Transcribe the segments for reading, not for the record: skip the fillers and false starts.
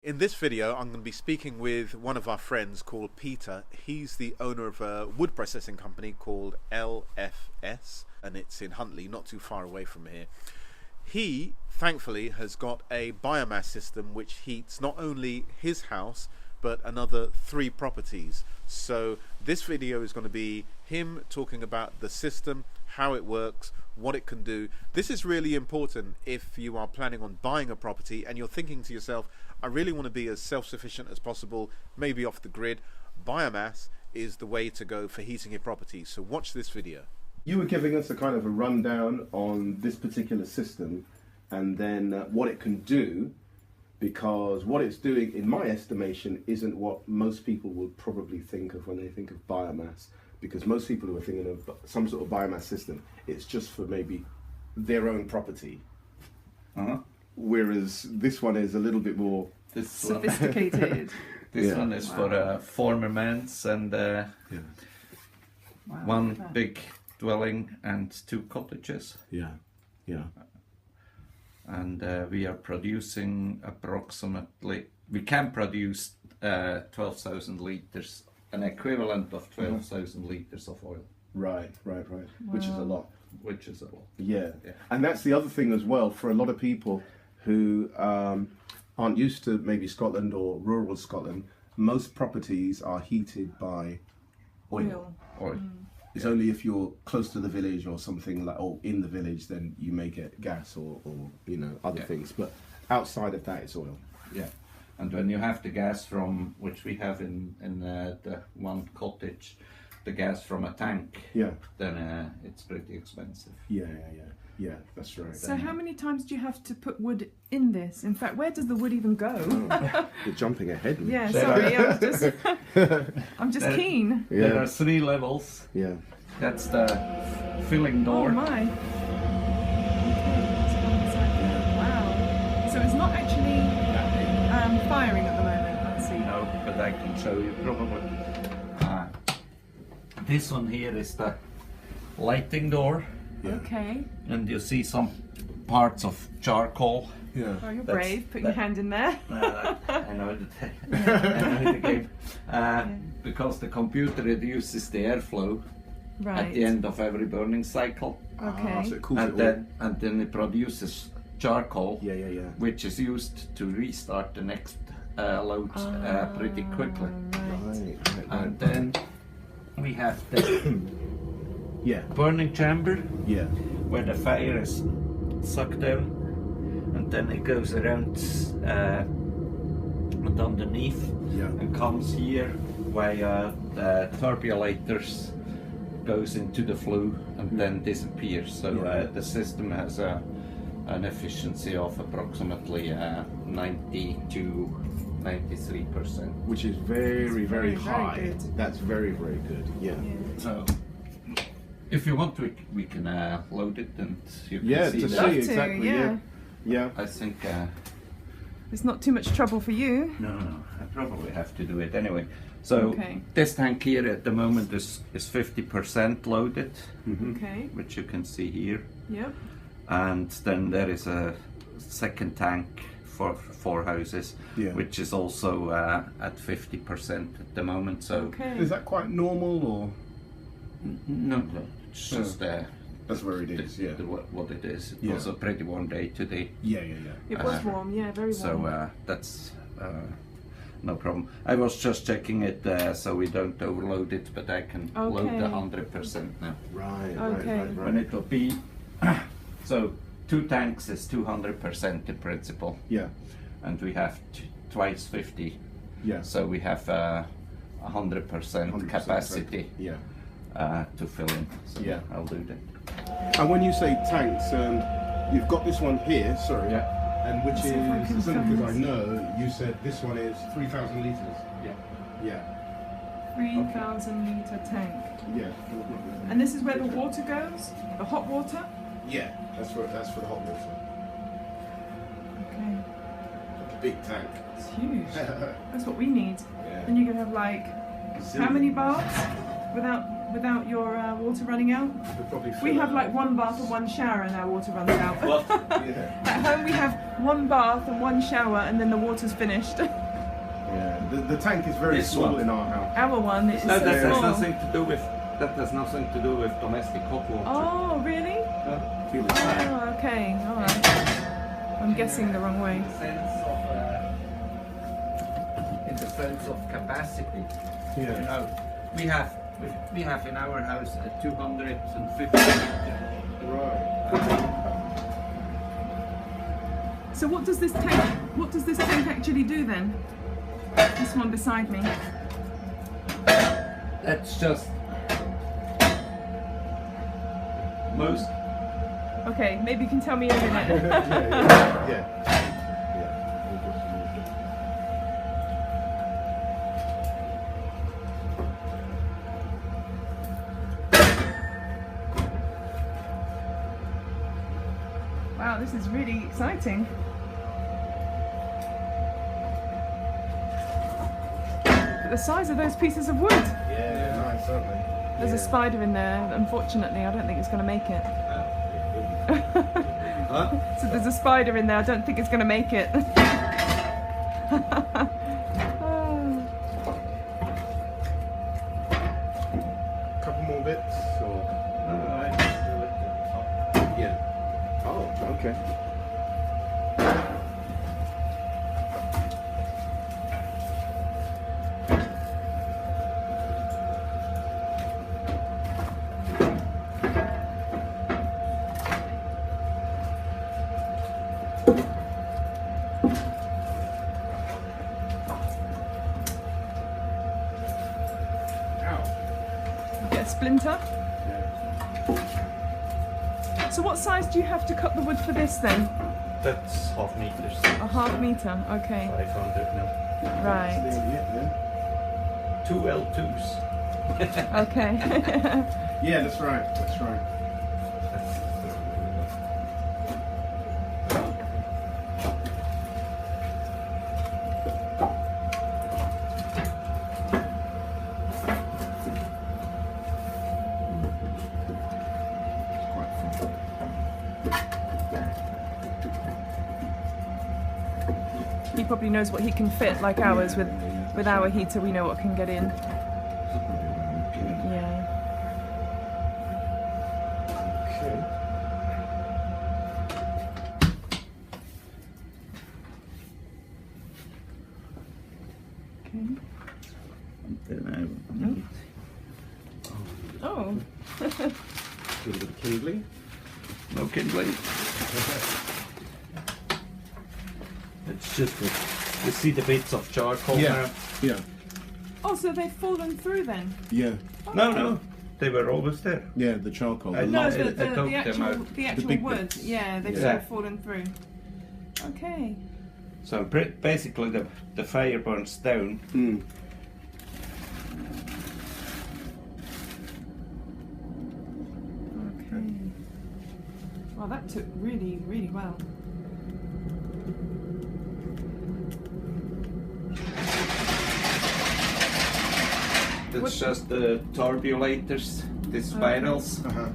In this video, I'm going to be speaking with one of our friends called Peter. He's the owner of a wood processing company called LFS, and it's in Huntley, not too far away from here. He, thankfully, has got a biomass system which heats not only his house, but another 3 properties. So this video is going to be him talking about the system, how it works, what it can do. This is really important if you are planning on buying a property and you're thinking to yourself, I really want to be as self-sufficient as possible, maybe off the grid. Biomass is the way to go for heating your property. So watch this video. You were giving us a kind of a rundown on this particular system and then what it can do, because what it's doing, in my estimation, isn't what most people would probably think of when they think of biomass. Because most people who are thinking of some sort of biomass system, it's just for maybe their own property. Whereas this one is a little bit more sophisticated. This one is for former mans and one big dwelling and 2 cottages. And we are producing approximately, we can produce 12,000 litres, an equivalent of 12,000 litres of oil. Right. Wow. Which is a lot. Which is a lot. Yeah. And that's the other thing as well, for a lot of people who aren't used to maybe Scotland or rural Scotland, most properties are heated by oil. It's only if you're close to the village or something like, or in the village, then you may get gas or you know, other things. But outside of that, it's oil. Yeah. And when you have the gas from, which we have in the one cottage, the gas from a tank, then it's pretty expensive. Yeah, that's right. So how many times do you have to put wood in this? In fact, where does the wood even go? You're jumping ahead. Yeah, sorry, I'm just keen. There are 3 levels. Yeah. That's the filling door. Oh my. Wow. So it's not actually firing at the moment, let's see. No, but I can show you probably. This one here is the lighting door. Okay. And you see some parts of charcoal. Yeah. Oh, you're brave, putting your hand in there. I know the game. Because the computer reduces the airflow at the end of every burning cycle. Okay. So it cools and then it produces charcoal, which is used to restart the next load pretty quickly. Right. And then we have the burning chamber, where the fire is sucked down, and then it goes around and underneath and comes here where the turbulators goes into the flue and then disappears. So the system has an efficiency of approximately 90 to 93%, which is very high. Good. That's very good. Yeah. So if you want to, we can load it and you can see to that. see exactly. Yeah. I think it's not too much trouble for you. no, I probably have to do it anyway. So this tank here at the moment is 50% loaded, which you can see here. Yep. And then there is a second tank for 4 houses, which is also at 50% at the moment. So is that quite normal or? No, it's just that's where it is. What it is. It was a pretty warm day today. It was warm. Very warm. So that's no problem. I was just checking it so we don't overload it, but I can load the 100% now. Right. When it will be so 2 tanks is 200% in principle. And we have twice 50. So we have 100% capacity. To fill in. So I'll do that. And when you say tanks, you've got this one here. Sorry. And which is, because I know you said this one is 3,000 litres. 3,000 litre tank. Yeah. And this is where the water goes? The hot water? Yeah, that's for the hot water. Okay. Like a big tank. It's huge. That's what we need. Then you can have like how many baths without your water running out? We have like one bath and one shower and our water runs out. What? At home we have one bath and one shower and then the water's finished. Yeah, the tank is very small in our house. Our one is No, so that has small. nothing to do with. That has nothing to do with domestic hot water. Oh, really? Feel it. Oh, okay. All right. I'm guessing the wrong way. In the sense of capacity. Yeah. You know, we have in our house a 250 liter. Right. So what does this tank actually do then? This one beside me. That's just most. Okay, maybe you can tell me in a minute. Yeah. Wow, this is really exciting. The size of those pieces of wood. Yeah, nice, certainly. There's a spider in there. Unfortunately, I don't think it's going to make it. Huh? So there's a spider in there. I don't think it's going to make it. Couple more bits, or yeah. Oh, okay. Get a splinter. So what size do you have to cut the wood for this then? That's half meters. A half meter. Okay. 500 now. Right. Yeah. 2 L2s. Okay. Yeah, that's right. That's right. He probably knows what he can fit, like ours. With our heater, we know what can get in. Yeah. Okay. Okay. Oh. A little bit of kindling. No kindling. It's just you see the bits of charcoal now. Yeah. Oh, so they've fallen through then? Yeah. No, they were always there. Yeah, the charcoal. I No, I the took them out. actual big wood. bits. Yeah, they've Yeah. sort of fallen through. Okay. So basically the fire burns down. Mm. Okay. Well, that took really, really well. It's just the turbulators, the spirals. Uh-huh.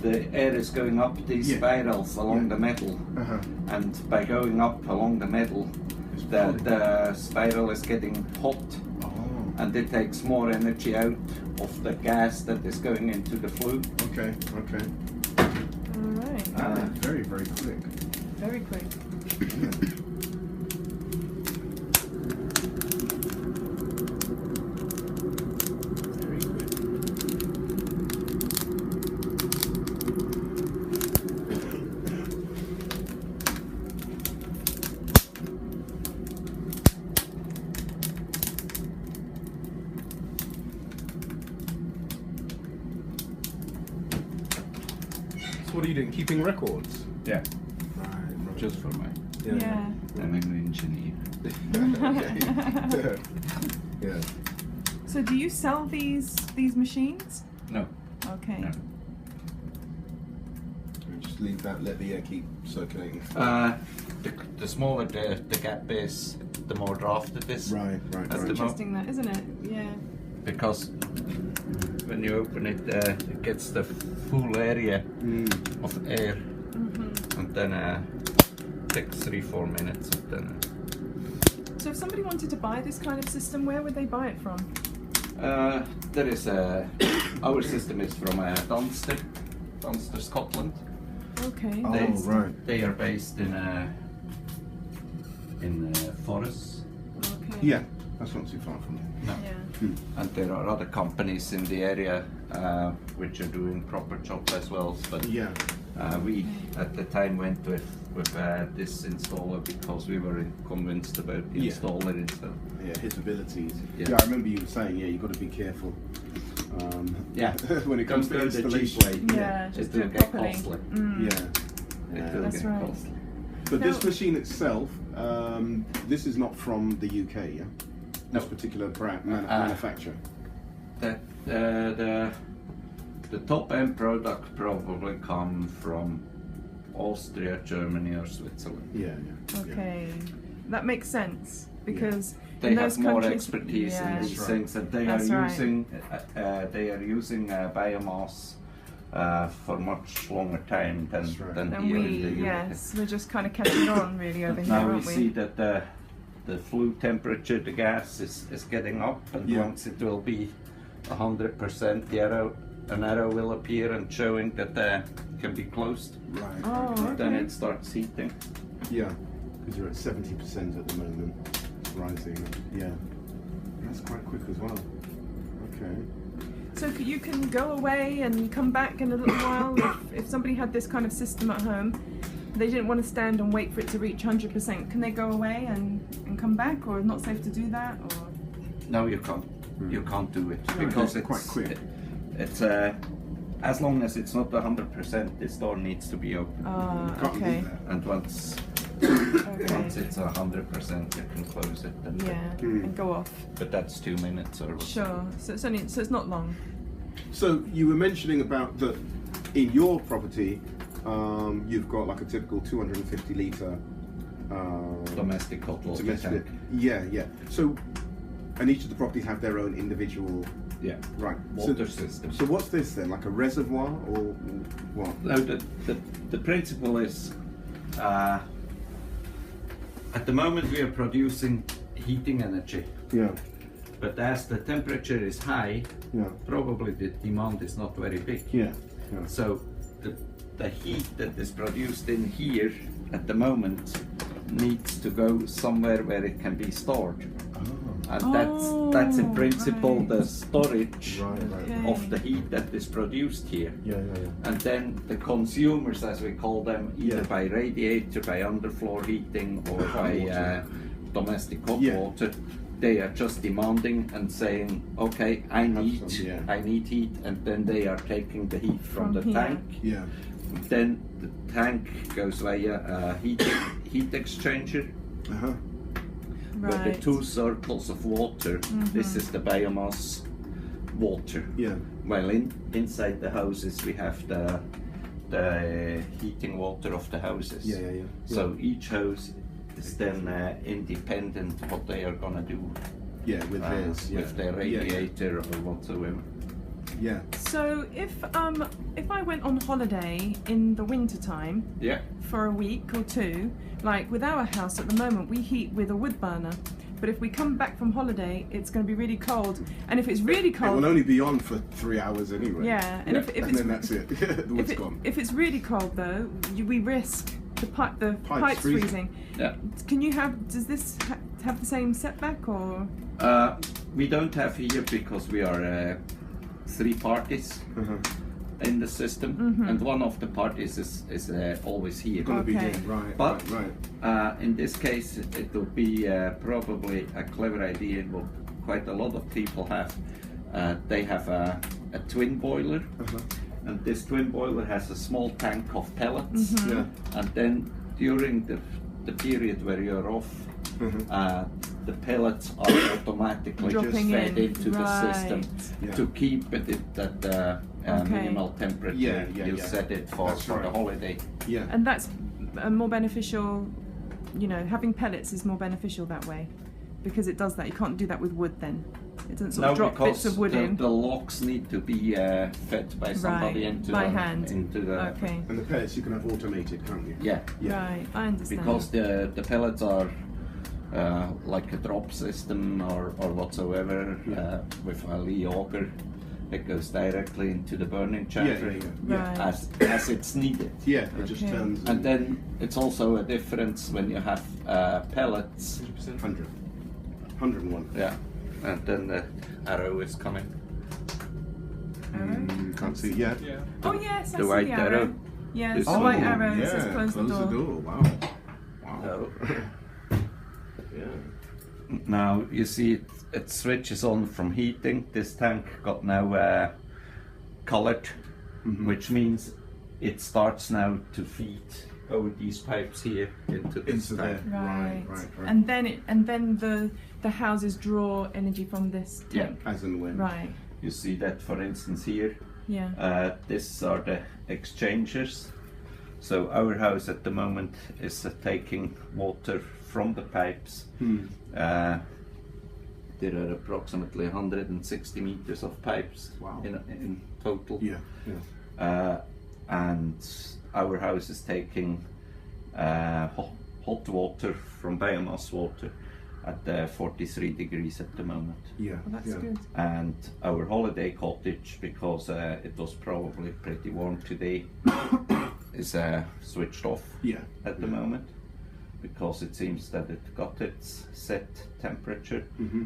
The air is going up these Yeah. spirals along Yeah. the metal, Uh-huh. and by going up along the metal, the spiral is getting hot, Oh. and it takes more energy out of the gas that is going into the flue. Okay. Okay. All right. Very, very quick. Very quick. Very quick. So what are you doing? Keeping records? Yeah, Right. just for my. Yeah. I'm an engineer. Okay. Yeah. So do you sell these machines? No, Okay. no. Just leave that. Let the air keep circulating. The smaller the gap is, the more draft it is. Right. Right. That's Right. the Interesting that, isn't it? Yeah. Because when you open it, it gets the full area of air, and then takes 3-4 minutes. And then. So if somebody wanted to buy this kind of system, where would they buy it from? There is our system is from Dunster, Scotland. Okay. They are based in Forres. Okay. Yeah, that's not too far from here. No. Yeah. And there are other companies in the area which are doing proper job as well. But we at the time went with this installer because we were convinced about the installer itself. Yeah, his abilities. Yeah. Yeah, I remember you were saying, you've got to be careful. When it comes to installation. Yeah, it just will do it get properly. costly. Yeah. It will That's get right. costly. But this machine itself, this is not from the UK, yeah? No. This particular brand, manufacturer. The top end product probably come from Austria, Germany, or Switzerland. Yeah. Okay, that makes sense because They in have those more countries, expertise in these things, and they That's are right. using biomass for much longer time than And here we, in the UK. yes, we're just kind of catching on really over here, Now we aren't we? see that the flue temperature, the gas is getting up, and once it will be 100%, an arrow will appear and showing that can be closed. Right. Oh, okay. Then it starts heating. Yeah, because you're at 70% at the moment, rising. Yeah, that's quite quick as well. Okay. So you can go away and come back in a little while if somebody had this kind of system at home. They didn't want to stand and wait for it to reach 100%. Can they go away and come back, or not safe to do that? Or No, you can't. You can't do it because it's quite quick. It's as long as it's not 100%, this door needs to be open. Can't okay. leave that. And once Okay. it's 100%, you can close it. And go off. But that's 2 minutes or. Sure. So it's not long. So you were mentioning about that in your property, you've got like a typical 250 litre Domestic hot water domestic. tank. Yeah. So, and each of the properties have their own individual. Yeah. Right. Water system. So what's this then? Like a reservoir or what? No, the principle is at the moment we are producing heating energy, Yeah. but as the temperature is high, probably the demand is not very big. Yeah. So the heat that is produced in here at the moment needs to go somewhere where it can be stored. And that's in principle the storage of the heat that is produced here. And then the consumers, as we call them, either by radiator, by underfloor heating, or by domestic hot water, they are just demanding and saying, okay, I need heat, and then they are taking the heat from the tank. Yeah. Then the tank goes via a heat exchanger. With the 2 circles of water, this is the biomass water. Yeah. While inside the houses we have the heating water of the houses. Yeah. So each house is then independent what they are gonna do. Yeah, with theirs. With their radiator or whatsoever. Yeah. So if I went on holiday in the winter time for a week or 2, like with our house at the moment, we heat with a wood burner. But if we come back from holiday, it's going to be really cold. And if it's really cold, it will only be on for 3 hours anyway. Yeah, and if it's, then that's it. The wood's gone. If it's really cold though, we risk the pipes freezing. Yeah. Can you does this have the same setback or? We don't have here because we are 3 parties in the system, and one of the parties is always here. Gonna be here, right? But right. In this case, it will be probably a clever idea. What quite a lot of people have. They have a twin boiler, and this twin boiler has a small tank of pellets. And then during the period where you're off, the pellets are automatically Dropping just fed into the Right. system to keep it at minimal temperature. You set it for the holiday. Yeah. And that's more beneficial. You know, having pellets is more beneficial that way because it does that. You can't do that with wood then. It doesn't sort of drop bits of wood in. The logs need to be fed by somebody by hand. into the. Okay. And the pellets you can have automated, can't you? Yeah. Right, I understand. Because the pellets are like a drop system or whatsoever with a Lee auger. It goes directly into the burning chamber Right. as it's needed. Yeah, it just turns. And then it's also a difference when you have pellets. 100. 101. Yeah. And then the arrow is coming. Arrow? Can't see. Yeah. Oh yes, I The see white the arrow. arrow. Yes, This the white one. arrow. It says close the door. Wow. Wow. So, Yeah. now you see it switches on from heating. This tank got now colored, which means it starts now to feed over these pipes here into this tank. Right. And then the houses draw energy from this tank. As and when. Right. You see that, for instance, here. Yeah. These are the exchangers. So our house at the moment is taking water from the pipes. There are approximately 160 meters of pipes in total. And our house is taking hot water from biomass water at 43 degrees at the moment. Well, that's good. And our holiday cottage, because it was probably pretty warm today, is switched off at the moment, because it seems that it got its set temperature,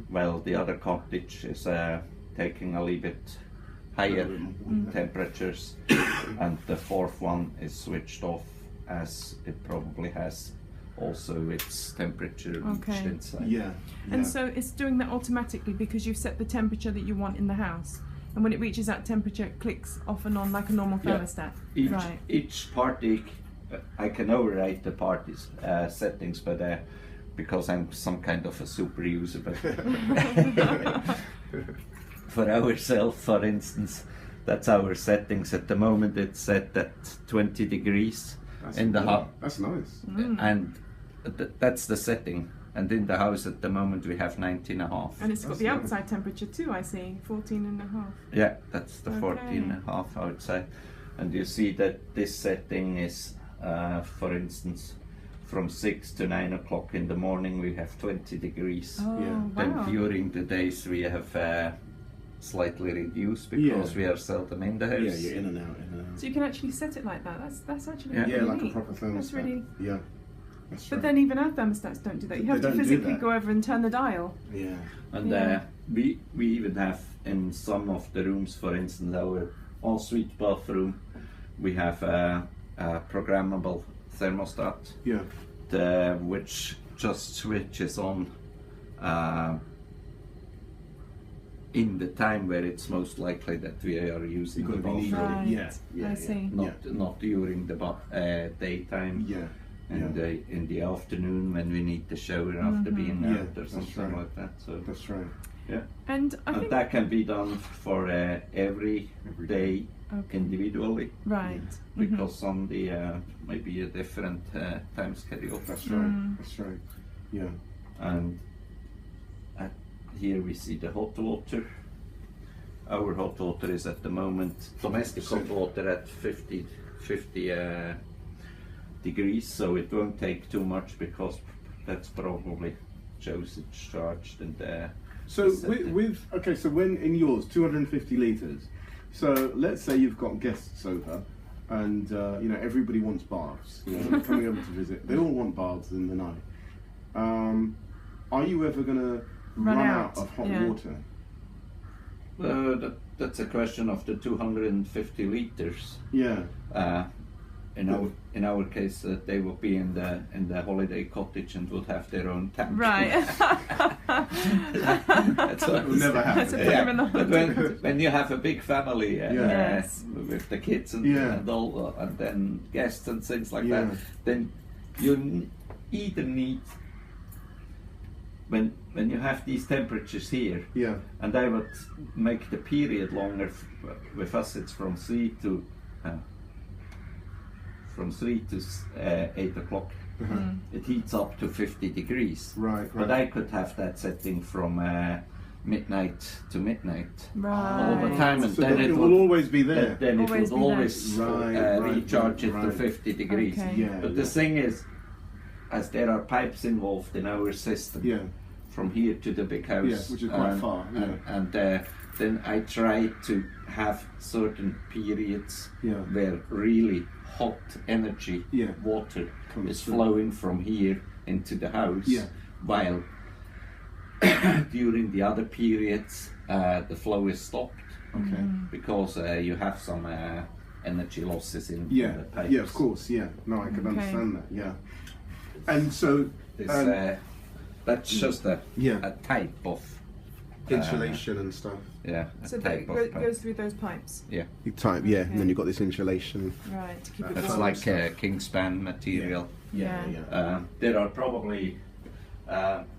while the other cottage is taking a little bit higher temperatures, and the fourth one is switched off, as it probably has also its temperature reached inside. And so it's doing that automatically because you've set the temperature that you want in the house, and when it reaches that temperature it clicks off and on like a normal thermostat. Each party, I can override the party's settings, but because I'm some kind of a super user, but for ourselves, for instance, that's our settings at the moment. It's set at 20 degrees in the house. That's nice. And that's the setting. And in the house at the moment we have 19.5. And it's got the outside temperature too, I see, 14.5. Yeah, that's the 14.5, I would say. And you see that this setting is, for instance, from 6 to 9 o'clock in the morning we have 20 degrees. Then during the days we have slightly reduced because we are seldom in the house. Yeah, you're in and out. So you can actually set it like that. That's actually really like neat. A proper thermostat. That's really. That's but then even our thermostats don't do that. You have to physically go over and turn the dial. And we even have in some of the rooms, for instance, our ensuite bathroom, we have a programmable thermostat. Which just switches on in the time where it's most likely that we are using the bathroom. I see. Not during the daytime. And in the afternoon when we need the shower after being out or something like that. So that's right. And I think that can be done for every day individually. Right. Because on the maybe a different time schedule. That's right. That's right. Yeah. And here we see the hot water. Our hot water is at the moment domestic hot water at 50 degrees, so it won't take too much because that's probably shows it's charged and so so when in yours 250 litres, so let's say you've got guests over and everybody wants baths, they're coming over to visit, they all want baths in the night. Are you ever going to run out of hot water? That's a question of the 250 litres. In our case, they will be in the holiday cottage and will have their own tank. Right. That's what will never happen. But when you have a big family with the kids and all, and then guests and things like that, then you either need when you have these temperatures here, and I would make the period longer. With us, it's from 3 to 8 o'clock it heats up to 50 degrees. Right. But I could have that setting from midnight to midnight Right. all the time, and So then it would will always be there. Then it Always would be there. always recharge it to 50 degrees. Okay. Yeah. But the thing is, as there are pipes involved in our system, Yeah. from here to the big house, Yeah, which is quite far. Yeah. and then I try to have certain periods Yeah. where really hot energy, Yeah. water, Comes is through. flowing from here into the house, Yeah. while during the other periods the flow is stopped Okay. because you have some energy losses in Yeah. the pipes. Yeah. Of course. Yeah. No, I can Okay. understand that. Yeah. And so This, that's just a yeah, type of insulation and stuff. a So type that of pipe. goes through those pipes. You type, yeah, and Okay. then you've got this insulation. Right, to keep it It's warm. like Kingspan material. Yeah. There are probably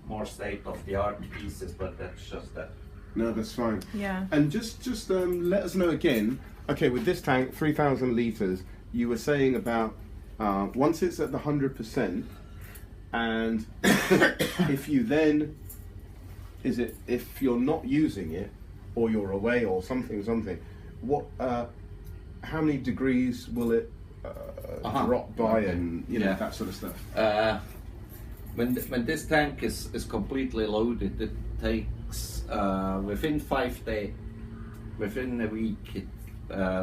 more state-of-the-art pieces, but that's just that. No, that's fine. Yeah. And just let us know again. Okay, with this tank, 3,000 liters. You were saying about once it's at the 100%, and if you then if you're not using it, or you're away, or something, what? How many degrees will it drop by, and Yeah. that sort of stuff? When this tank is completely loaded, it takes within 5 days, within a week, it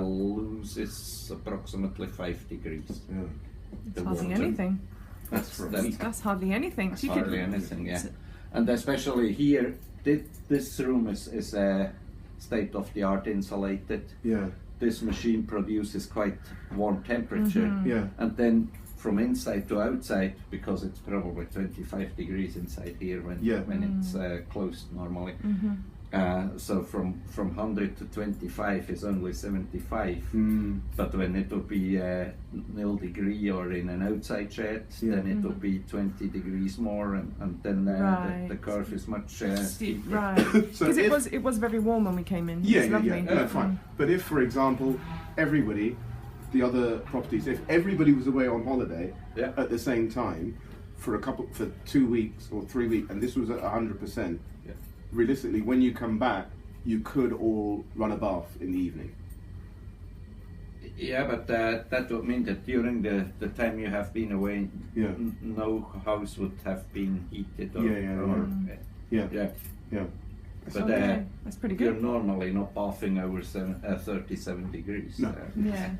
loses approximately 5 degrees. Yeah. It's hardly anything. That's That's hardly anything. That's So you could- hardly anything, yeah. And especially here, this room is state-of-the-art insulated. Yeah. This machine produces quite warm temperature. Yeah. And then from inside to outside, because it's probably 25 degrees inside here when it's closed normally. So from 100 to 25 is only 75. But when it will be 0 degree or in an outside shed, then it will be 20 degrees more, and then the curve is much steeper. Right. So Because if- it was very warm when we came in. Yeah, It's lovely. No, fine. But if, for example, everybody, the other properties, if everybody was away on holiday at the same time for 2 weeks or 3 weeks, and this was at 100%, realistically, when you come back, you could all run a bath in the evening. Yeah, but that would mean that during the time you have been away, no house would have been heated or Yeah. But Okay, that's pretty you're good. normally not bathing over 37 degrees. No. Yeah.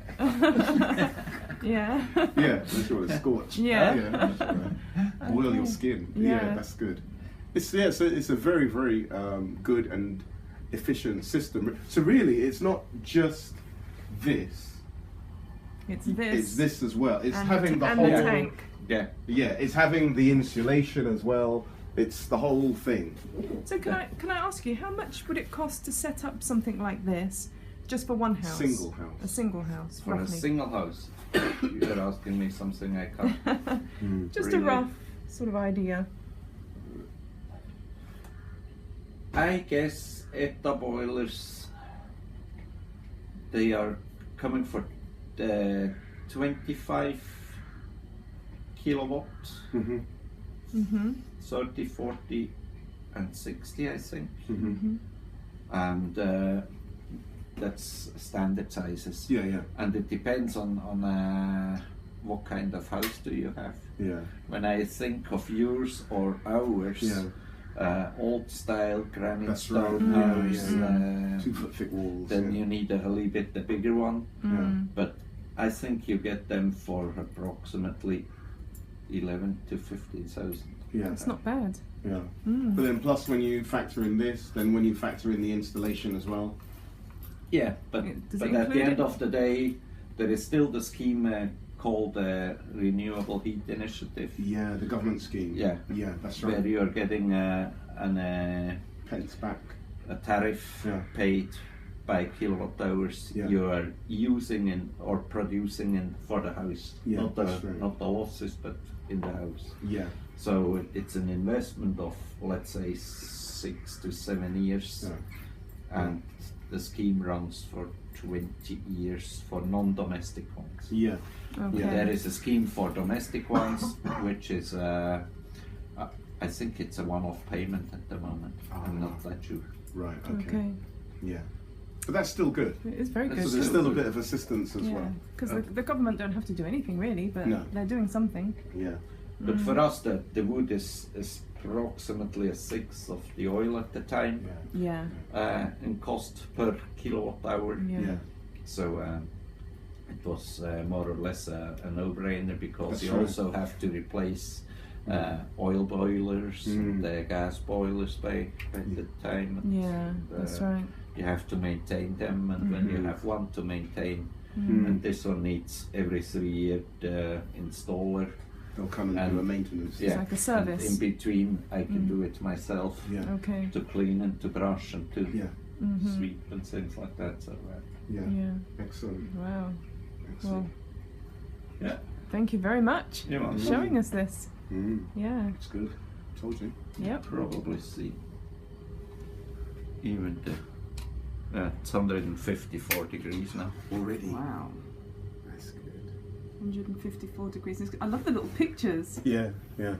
Yeah. Yeah, that's sure it's scorched. Yeah. That's right. Boil your skin. Yeah, Yeah. that's good. So it's a very, very good and efficient system. So really, it's not just this. It's this. It's this as well. It's and having the and whole. the tank. Yeah. Yeah, it's having the insulation as well. It's the whole thing. So can I ask you, how much would it cost to set up something like this, just for one house? Single house. A single house, For a roughly. single house, you're asking me something I can't. Just really. a rough sort of idea. I guess ETA boilers, they are coming for 25 kilowatts, Mhm. 30, 40 and 60 I think. And that's standard sizes. Yeah. And it depends on what kind of house do you have. Yeah. When I think of yours or ours, old style granite That's right. stone house, 2 foot thick walls. then you need a little bit the bigger one. Mm. But I think you get them for approximately 11 to 15,000. Yeah. It's not bad. Yeah. Mm. But then plus when you factor in this, then when you factor in the installation as well. Yeah, but Does but it at the include end it? of the day, there is still the scheme called Renewable Heat Initiative. Yeah, the government scheme. Yeah. Yeah, that's Where right. you are getting Pence back. a tariff paid by kilowatt hours you are using or producing for the house. Yeah, not that's right. not the losses, but in the house. Yeah. So it's an investment of, let's say, 6 to 7 years, and the scheme runs for 20 years for non-domestic ones. Yeah. Okay. There is a scheme for domestic ones, which is, I think it's a one-off payment at the moment. I'm not that sure. Right. Okay. Yeah. But that's still good. It is very good. So there's still a bit of assistance as well. Because the government don't have to do anything really, but No. they're doing something. Yeah. But for us, the wood is approximately a sixth of the oil at the time Yeah. in cost per kilowatt hour. Yeah. So it was more or less a no-brainer, because That's you right. also have to replace oil boilers and gas boilers by the time. Yeah, that's right. You have to maintain them, and when you have one to maintain, and this one needs every 3 year installer. They'll come and do a maintenance. It's like a service. And in between, I can do it myself. Yeah. Okay. To clean and to brush and to Yeah. sweep and things like that. So Yeah. Yeah. Excellent. Wow. Excellent. Well, yeah, thank you very much You're for welcome. showing us this. Yeah. It's good. Told you. Yep. probably see even the. It's 154 degrees now. Already. Wow. That's good. 154 degrees. I love the little pictures. Yeah. Yeah.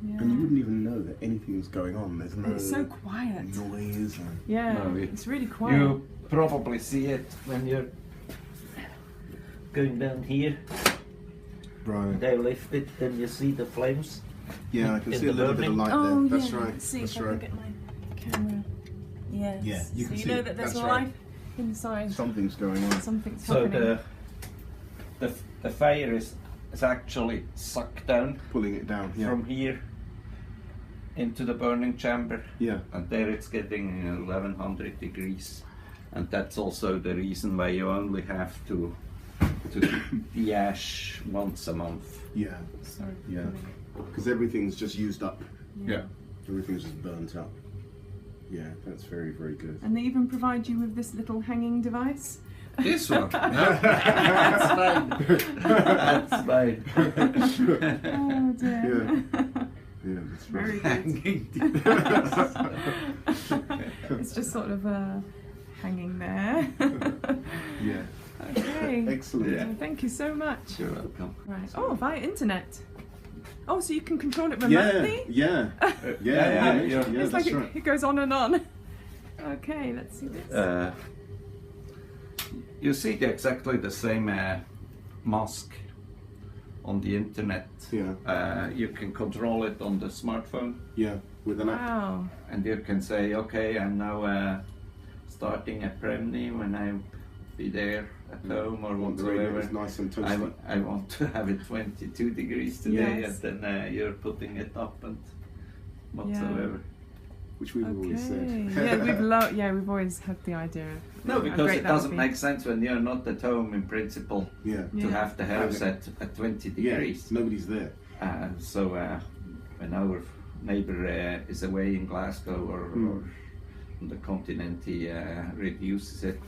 Yeah. And you wouldn't even know that anything's going on. There's no It's so quiet. noise. And Yeah. No, It's really quiet. You probably see it when you're going down here. right. They lift it, then you see the flames. Yeah, I can in see a the little bit of burning. light Oh, there. That's yeah. right. Let's see That's if I right. can get my camera. Yes. Yeah, you so can you see know it. that there's That's life right. inside. Something's going on. Something's So happening. the fire is actually sucked down Pulling it down. Yeah. from here into the burning chamber, Yeah. and there it's getting 1100 degrees, and that's also the reason why you only have to keep the ash once a month. Yeah. Sorry. Yeah. Because everything's just used up. Yeah. Everything's just burnt up. Yeah, that's very, very good. And they even provide you with this little hanging device. This one? No, that's fine. That's fine. Oh dear. Yeah, that's Very right. good. It's just sort of hanging there. Yeah. Okay. Excellent. Yeah. Thank you so much. You're welcome. Right. Oh, via internet. Oh, so you can control it Yeah. remotely? Yeah. yeah, Yeah, It's like that's right. it goes on and on. Okay, let's see this. You see exactly the same mask on the internet. Yeah. You can control it on the smartphone, Yeah. With an app. Wow. and you can say, okay, I'm now starting a Premni when I be there at home or Want the radio whatsoever. is nice and toasty. I want to have it 22 degrees today, Yes. and then you're putting it up and whatsoever. Which we've always Okay. said. We've always had the idea of No, how because great it that would doesn't be. make sense when you're not at home in principle Yeah. to Yeah. have the house at 20 Yeah. degrees. Nobody's there. So when our neighbour is away in Glasgow or on the continent, he reduces it.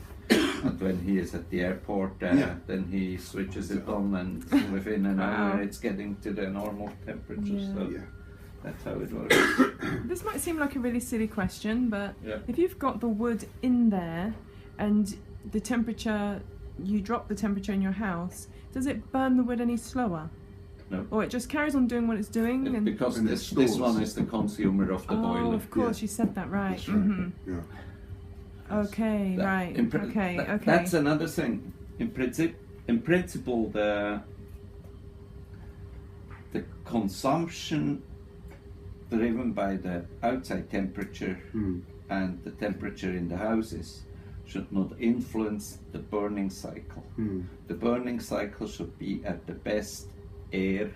And when he is at the airport, then he switches it on, and within an hour Wow. it's getting to the normal temperature. Yeah. So Yeah. that's how it works. This might seem like a really silly question, but Yeah. if you've got the wood in there and the temperature, you drop the temperature in your house, does it burn the wood any slower? No. Or it just carries on doing what it's doing? And Because And it this stores. one is the consumer of the oh, boiler. of course, Yeah. you said that right. That's right. Mhm. Yeah. Okay, That- right. in prin- Okay, that- okay. That's another thing. In principle, the consumption driven by the outside temperature and the temperature in the houses should not influence the burning cycle. The burning cycle should be at the best air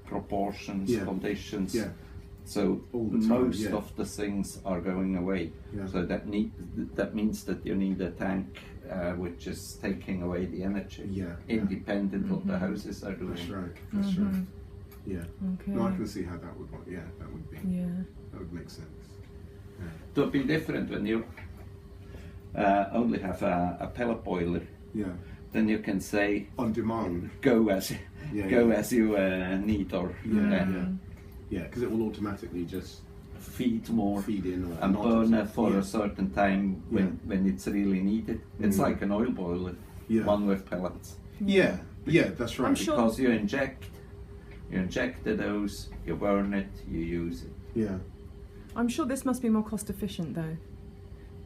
proportions, Yeah. conditions. Yeah. So All the time, most yeah. of the things are going away. Yeah. So that means that you need a tank which is taking away the energy, Yeah. independent of the houses are doing. That's right. That's right. Yeah. Okay. No, I can see how that would work. Yeah, that would be. Yeah. That would make sense. It would be different when you only have a pellet boiler. Yeah. Then you can say On demand. go as Yeah. go yeah. as you need, or Yeah. Yeah. Yeah, because it will automatically just feed more in and burn for a certain time when it's really needed. It's like an oil boiler, one with pellets. Yeah, that's right. Because you inject the dose, you burn it, you use it. Yeah. I'm sure this must be more cost efficient though,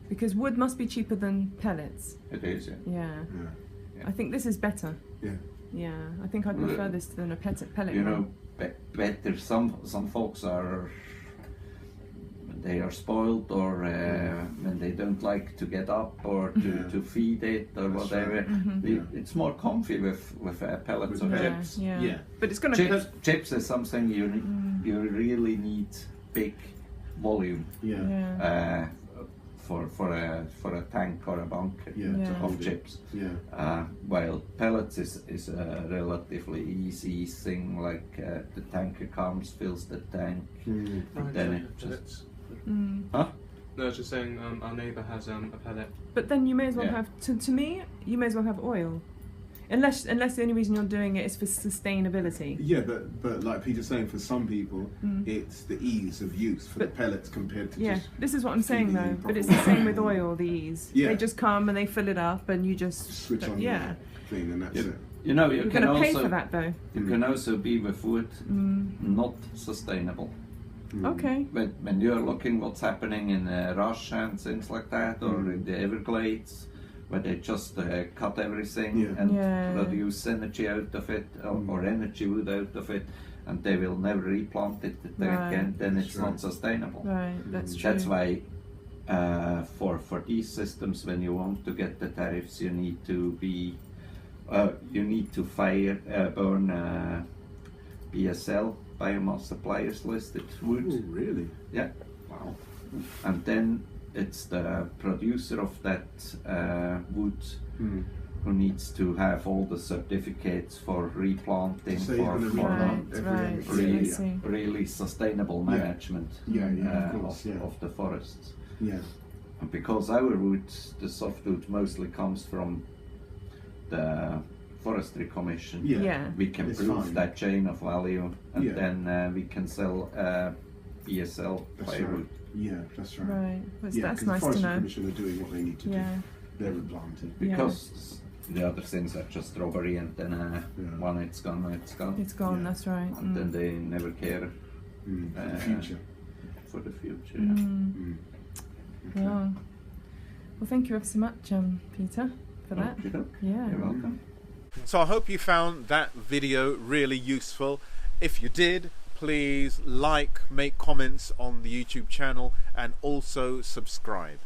because wood must be cheaper than pellets. It is, yeah. I think this is better. Yeah, I think I'd prefer this than a pellet. You know, better. Some folks are spoiled, or when they don't like to get up or to feed it or whatever. Right. It's more comfy with pellets or chips. Yeah. But it's going to chips is something you really need big volume. For a tank or a bunker of chips. While pellets is a relatively easy thing, like the tanker comes, fills the tank, then it just... No, I was just saying our neighbour has a pellet. But then you may as well have, to me, you may as well have oil. Unless the only reason you're doing it is for sustainability. Yeah, but like Peter's saying, for some people, it's the ease of use for the pellets compared to just... this is what I'm saying though, but it's the same with oil, the ease. They just come and they fill it up and you just... Switch on the thing and that's it. You know, you're going to pay for that though. You can also be with wood not sustainable. Okay. When you're looking what's happening in Russia and things like that, or in the Everglades, where they just cut everything and produce energy out of it, or energy wood out of it, and they will never replant it again, then it's not sustainable. Right, that's true. That's why for these systems, when you want to get the tariffs, you need to burn BSL, Biomass Suppliers Listed wood. Oh, really? Yeah. Wow. And then it's the producer of that wood who needs to have all the certificates for replanting, really sustainable management of the forests. Yeah. And because our wood, the softwood, mostly comes from the Forestry Commission, we can prove that chain of value, and then we can sell BSL plywood. Yeah, that's right. Right, that's nice to know. The Forestry Commission are doing what they need to do. They're replanting. Because the other things are just robbery, and then when it's gone, it's gone. It's gone, that's right. And then they never care for the future. For the future, Well, thank you ever so much, Peter, for that. You're welcome. So I hope you found that video really useful. If you did, please like, make comments on the YouTube channel, and also subscribe.